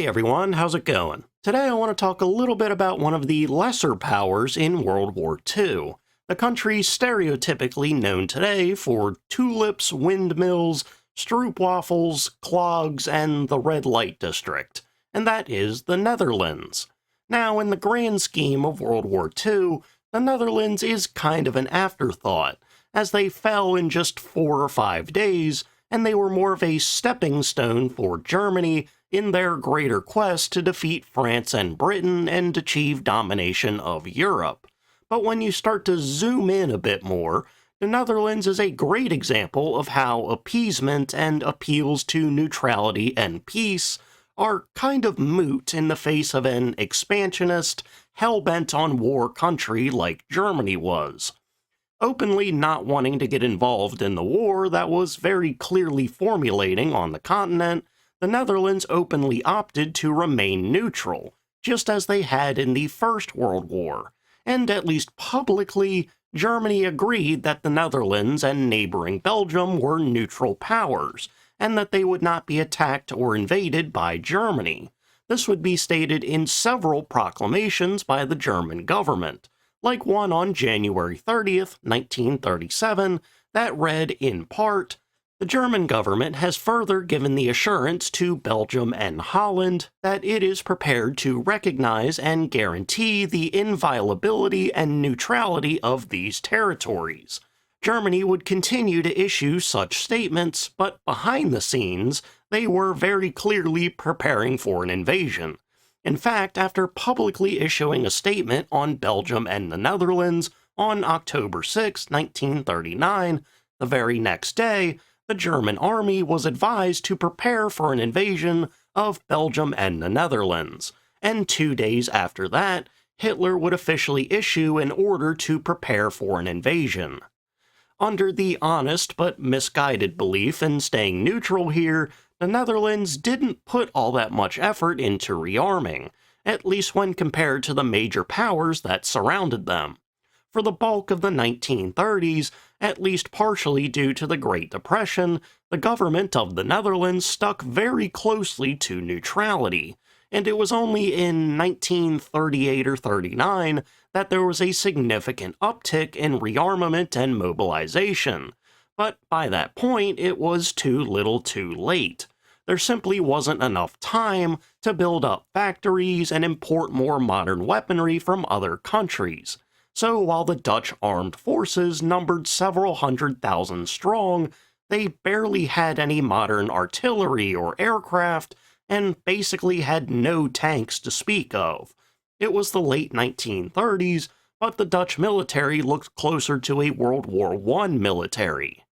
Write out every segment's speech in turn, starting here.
Hey everyone, how's it going? Today I want to talk a little bit about one of the lesser powers in World War II, the country stereotypically known today for tulips, windmills, stroopwafels, clogs, and the red light district, and that is the Netherlands. Now, in the grand scheme of World War II, the Netherlands is kind of an afterthought, as they fell in just 4 or 5 days, and they were more of a stepping stone for Germany in their greater quest to defeat France and Britain and achieve domination of Europe. But when you start to zoom in a bit more, the Netherlands is a great example of how appeasement and appeals to neutrality and peace are kind of moot in the face of an expansionist, hell-bent on war country like Germany was. Openly not wanting to get involved in the war that was very clearly formulating on the continent, the Netherlands openly opted to remain neutral, just as they had in the First World War, and at least publicly, Germany agreed that the Netherlands and neighboring Belgium were neutral powers, and that they would not be attacked or invaded by Germany. This would be stated in several proclamations by the German government, like one on January 30th, 1937, that read in part, "The German government has further given the assurance to Belgium and Holland that it is prepared to recognize and guarantee the inviolability and neutrality of these territories." Germany would continue to issue such statements, but behind the scenes, they were very clearly preparing for an invasion. In fact, after publicly issuing a statement on Belgium and the Netherlands on October 6, 1939, the very next day, the German army was advised to prepare for an invasion of Belgium and the Netherlands, and 2 days after that, Hitler would officially issue an order to prepare for an invasion. Under the honest but misguided belief in staying neutral here, the Netherlands didn't put all that much effort into rearming, at least when compared to the major powers that surrounded them. For the bulk of the 1930s, at least partially due to the Great Depression, the government of the Netherlands stuck very closely to neutrality, and it was only in 1938 or 39 that there was a significant uptick in rearmament and mobilization. But by that point, it was too little too late. There simply wasn't enough time to build up factories and import more modern weaponry from other countries. So while the Dutch armed forces numbered several 100,000 strong, they barely had any modern artillery or aircraft, and basically had no tanks to speak of. It was the late 1930s, but the Dutch military looked closer to a World War I military.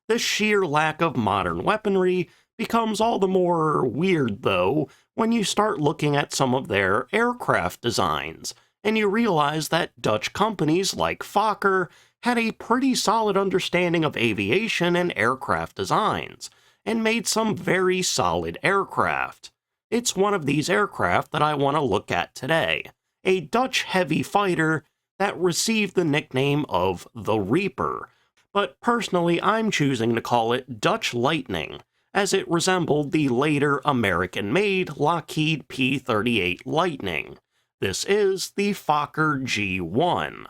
This sheer lack of modern weaponry becomes all the more weird, though, when you start looking at some of their aircraft designs, and you realize that Dutch companies like Fokker had a pretty solid understanding of aviation and aircraft designs, and made some very solid aircraft. It's one of these aircraft that I want to look at today, a Dutch heavy fighter that received the nickname of the Reaper, but personally I'm choosing to call it Dutch Lightning, as it resembled the later American-made Lockheed P-38 Lightning. This is the Fokker G.1.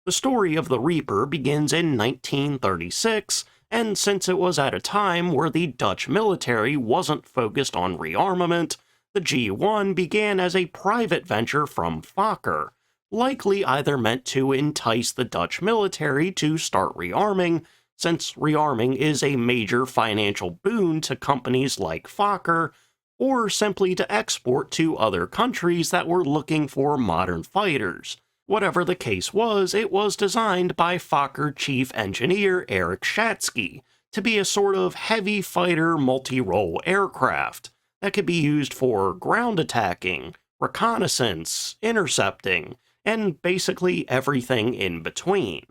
The story of the Reaper begins in 1936, and since it was at a time where the Dutch military wasn't focused on rearmament, the G.1 began as a private venture from Fokker, likely either meant to entice the Dutch military to start rearming, since rearming is a major financial boon to companies like Fokker, or simply to export to other countries that were looking for modern fighters. Whatever the case was, it was designed by Fokker chief engineer Eric Schatzky to be a sort of heavy fighter multi-role aircraft that could be used for ground attacking, reconnaissance, intercepting, and basically everything in between.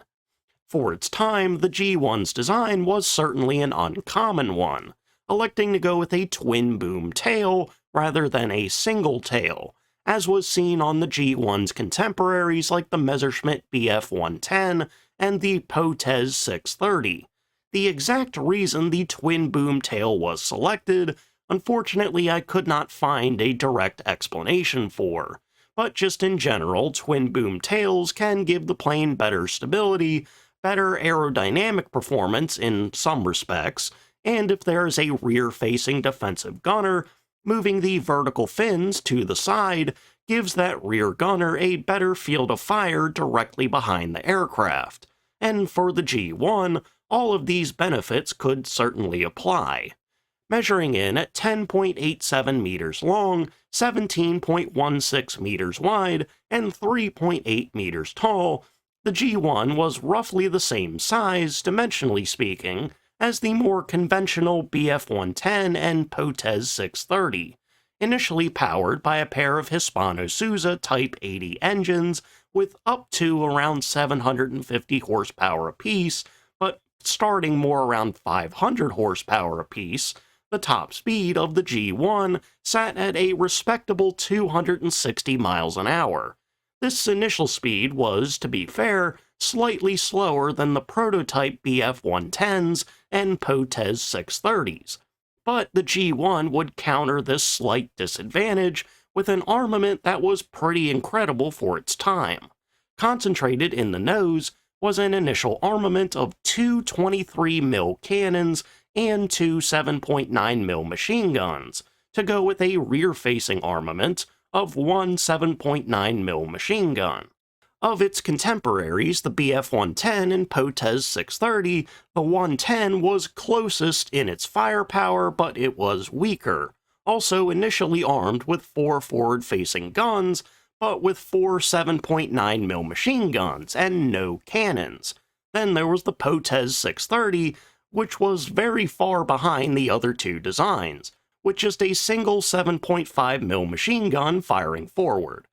For its time, the G1's design was certainly an uncommon one, electing to go with a twin-boom tail rather than a single tail, as was seen on the G1's contemporaries like the Messerschmitt Bf 110 and the Potez 630. The exact reason the twin-boom tail was selected unfortunately I could not find a direct explanation for. But just in general, twin-boom tails can give the plane better stability, better aerodynamic performance in some respects, and if there is a rear-facing defensive gunner, moving the vertical fins to the side gives that rear gunner a better field of fire directly behind the aircraft. And for the G1, all of these benefits could certainly apply. Measuring in at 10.87 meters long, 17.16 meters wide, and 3.8 meters tall, the G1 was roughly the same size, dimensionally speaking, as the more conventional Bf-110 and Potez 630, initially powered by a pair of Hispano-Suiza Type 80 engines with up to around 750 horsepower apiece, but starting more around 500 horsepower apiece. The top speed of the G1 sat at a respectable 260 miles an hour. This initial speed was, to be fair, slightly slower than the prototype Bf-110s and Potez 630s, but the G1 would counter this slight disadvantage with an armament that was pretty incredible for its time. Concentrated in the nose was an initial armament of two 23mm cannons and two 7.9mm machine guns, to go with a rear-facing armament of one 7.9mm machine gun. Of its contemporaries, the Bf-110 and Potez 630, the 110 was closest in its firepower, but it was weaker, also initially armed with four forward-facing guns, but with four 7.9mm machine guns and no cannons. Then there was the Potez 630, which was very far behind the other two designs, with just a single 7.5mm machine gun firing forward.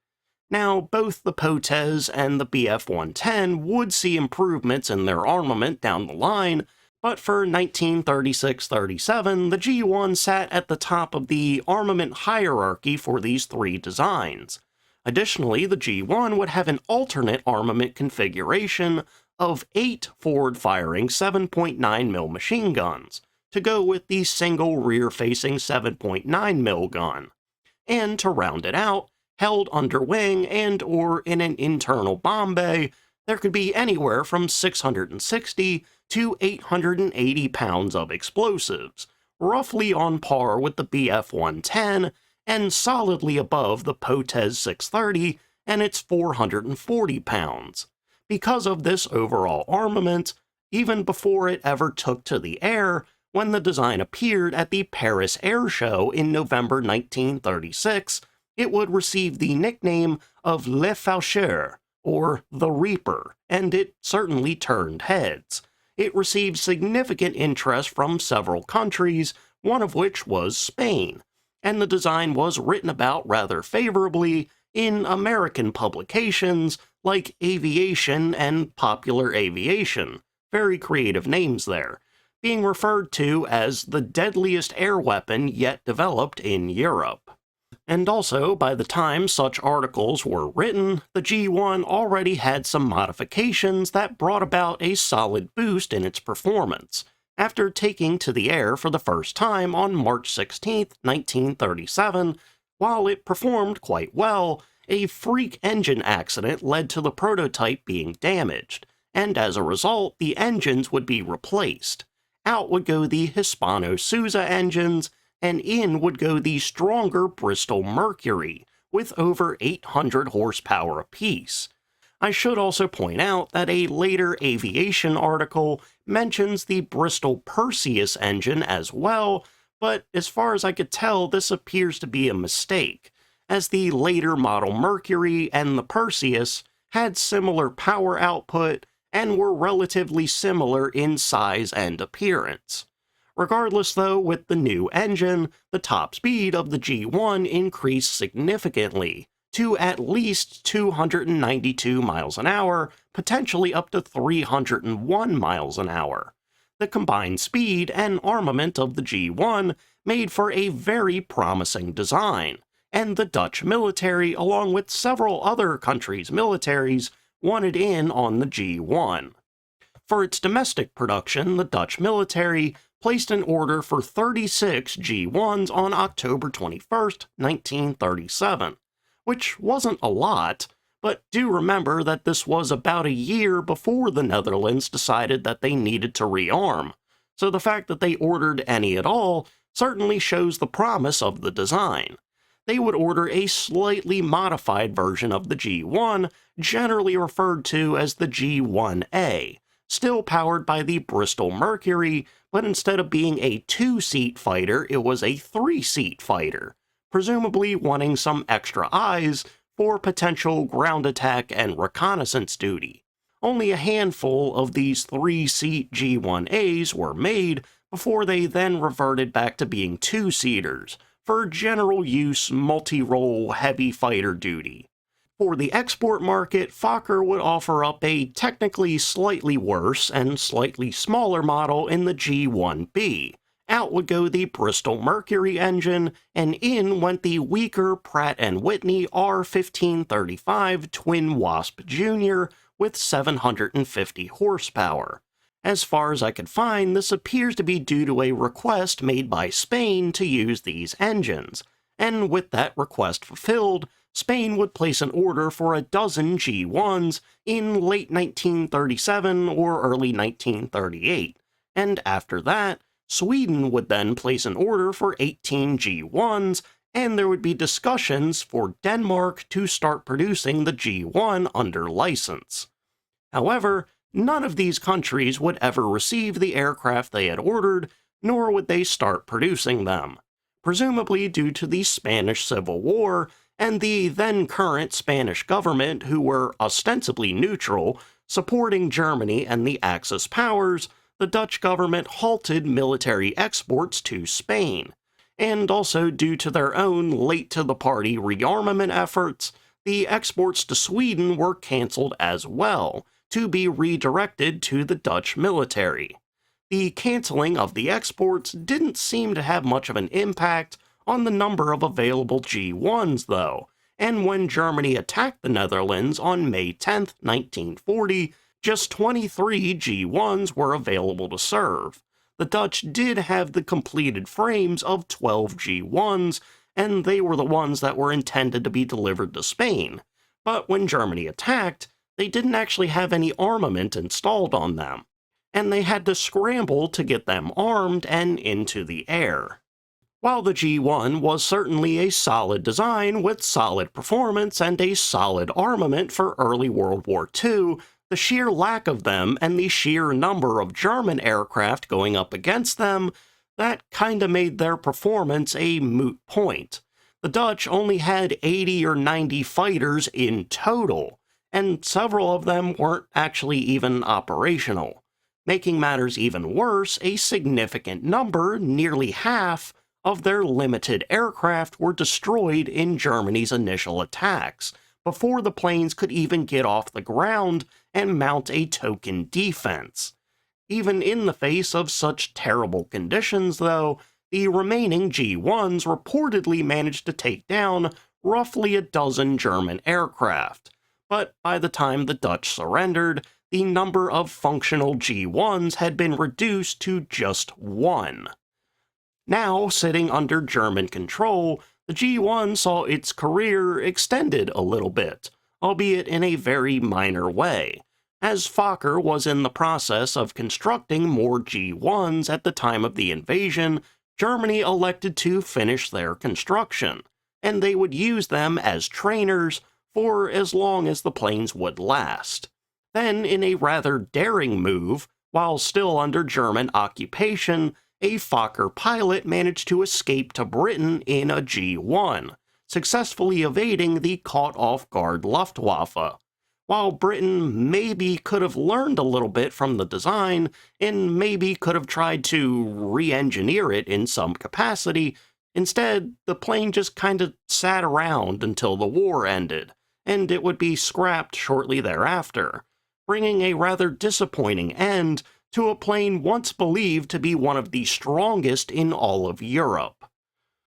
Now, both the Potez and the Bf-110 would see improvements in their armament down the line, but for 1936-37, the G1 sat at the top of the armament hierarchy for these three designs. Additionally, the G1 would have an alternate armament configuration of 8 forward-firing 7.9mm machine guns, to go with the single rear-facing 7.9mm gun. And to round it out, held under wing and or in an internal bomb bay, there could be anywhere from 660 to 880 pounds of explosives, roughly on par with the Bf-110 and solidly above the Potez 630 and its 440 pounds. Because of this overall armament, even before it ever took to the air, when the design appeared at the Paris Air Show in November 1936, it would receive the nickname of Le Faucheur, or the Reaper, and it certainly turned heads. It received significant interest from several countries, one of which was Spain, and the design was written about rather favorably in American publications like Aviation and Popular Aviation, very creative names there, being referred to as the deadliest air weapon yet developed in Europe. And also, by the time such articles were written, the G1 already had some modifications that brought about a solid boost in its performance, after taking to the air for the first time on March 16, 1937. While it performed quite well, a freak engine accident led to the prototype being damaged, and as a result, the engines would be replaced. Out would go the Hispano-Suiza engines, and in would go the stronger Bristol Mercury, with over 800 horsepower apiece. I should also point out that a later aviation article mentions the Bristol Perseus engine as well, but as far as I could tell, this appears to be a mistake, as the later model Mercury and the Perseus had similar power output and were relatively similar in size and appearance. Regardless though, with the new engine, the top speed of the G1 increased significantly, to at least 292 miles an hour, potentially up to 301 miles an hour. The combined speed and armament of the G1 made for a very promising design, and the Dutch military, along with several other countries' militaries, wanted in on the G1. For its domestic production, the Dutch military placed an order for 36 G1s on October 21st, 1937, which wasn't a lot, but do remember that this was about a year before the Netherlands decided that they needed to rearm, so the fact that they ordered any at all certainly shows the promise of the design. They would order a slightly modified version of the G1, generally referred to as the G1A, still powered by the Bristol Mercury, but instead of being a 2-seat fighter, it was a 3-seat fighter, presumably wanting some extra eyes for potential ground attack and reconnaissance duty. Only a handful of these 3-seat G1As were made before they then reverted back to being 2-seaters for general use multi-role heavy fighter duty. For the export market, Fokker would offer up a technically slightly worse and slightly smaller model in the G1B. Out would go the Bristol Mercury engine, and in went the weaker Pratt & Whitney R1535 Twin Wasp Jr. with 750 horsepower. As far as I could find, this appears to be due to a request made by Spain to use these engines, and with that request fulfilled, Spain would place an order for a dozen G1s in late 1937 or early 1938, and after that, Sweden would then place an order for 18 G1s, and there would be discussions for Denmark to start producing the G1 under license. However, none of these countries would ever receive the aircraft they had ordered, nor would they start producing them, presumably due to the Spanish Civil War and the then-current Spanish government, who were ostensibly neutral, supporting Germany and the Axis powers. The Dutch government halted military exports to Spain, and also due to their own late-to-the-party rearmament efforts, the exports to Sweden were cancelled as well, to be redirected to the Dutch military. The cancelling of the exports didn't seem to have much of an impact on the number of available G1s, though, and when Germany attacked the Netherlands on May 10, 1940, just 23 G1s were available to serve. The Dutch did have the completed frames of 12 G1s, and they were the ones that were intended to be delivered to Spain. But when Germany attacked, they didn't actually have any armament installed on them, and they had to scramble to get them armed and into the air. While the G1 was certainly a solid design with solid performance and a solid armament for early World War II, the sheer lack of them and the sheer number of German aircraft going up against them, that kinda made their performance a moot point. The Dutch only had 80 or 90 fighters in total, and several of them weren't actually even operational. Making matters even worse, a significant number, nearly half, of their limited aircraft were destroyed in Germany's initial attacks, before the planes could even get off the ground and mount a token defense. Even in the face of such terrible conditions, though, the remaining G1s reportedly managed to take down roughly a dozen German aircraft. But by the time the Dutch surrendered, the number of functional G1s had been reduced to just one. Now, sitting under German control, the G1 saw its career extended a little bit, albeit in a very minor way, as Fokker was in the process of constructing more G1s at the time of the invasion. Germany elected to finish their construction, and they would use them as trainers for as long as the planes would last. Then, in a rather daring move, while still under German occupation, a Fokker pilot managed to escape to Britain in a G1, successfully evading the caught-off-guard Luftwaffe. While Britain maybe could have learned a little bit from the design, and maybe could have tried to re-engineer it in some capacity, instead, the plane just kinda sat around until the war ended, and it would be scrapped shortly thereafter, bringing a rather disappointing end to a plane once believed to be one of the strongest in all of Europe.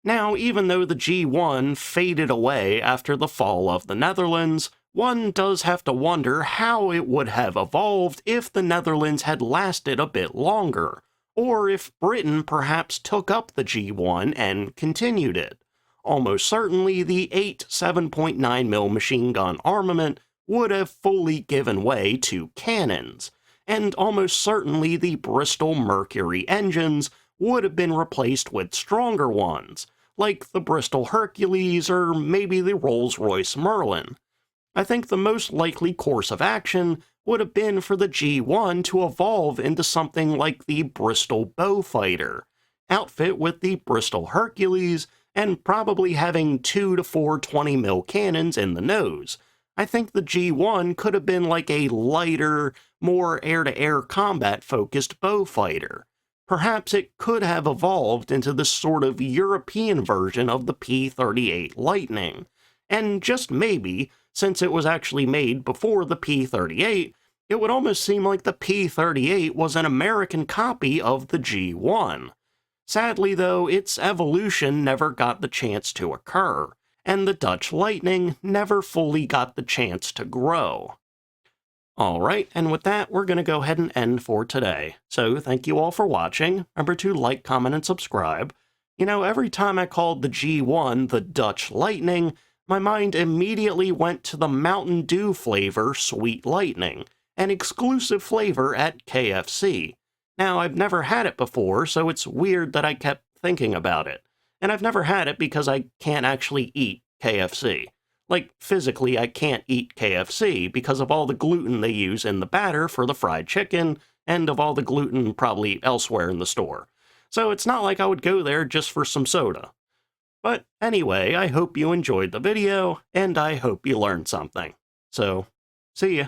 Now, even though the G1 faded away after the fall of the Netherlands, one does have to wonder how it would have evolved if the Netherlands had lasted a bit longer, or if Britain perhaps took up the G1 and continued it. Almost certainly the 8 7.9mm machine gun armament would have fully given way to cannons, and almost certainly the Bristol Mercury engines would have been replaced with stronger ones, like the Bristol Hercules or maybe the Rolls-Royce Merlin. I think the most likely course of action would have been for the G1 to evolve into something like the Bristol Beaufighter, outfit with the Bristol Hercules, and probably having 2 to 4 20mm cannons in the nose. I think the G1 could have been like a lighter, more air-to-air combat-focused Beaufighter. Perhaps it could have evolved into this sort of European version of the P-38 Lightning. And just maybe, since it was actually made before the P-38, it would almost seem like the P-38 was an American copy of the G1. Sadly, though, its evolution never got the chance to occur, and the Dutch Lightning never fully got the chance to grow. Alright, and with that, we're going to go ahead and end for today. So, thank you all for watching. Remember to like, comment, and subscribe. You know, every time I called the G1 the Dutch Lightning, my mind immediately went to the Mountain Dew flavor Sweet Lightning, an exclusive flavor at KFC. Now, I've never had it before, so it's weird that I kept thinking about it. And I've never had it because I can't actually eat KFC. Like, physically, I can't eat KFC because of all the gluten they use in the batter for the fried chicken, and of all the gluten probably elsewhere in the store. So it's not like I would go there just for some soda. But anyway, I hope you enjoyed the video, and I hope you learned something. So, see ya.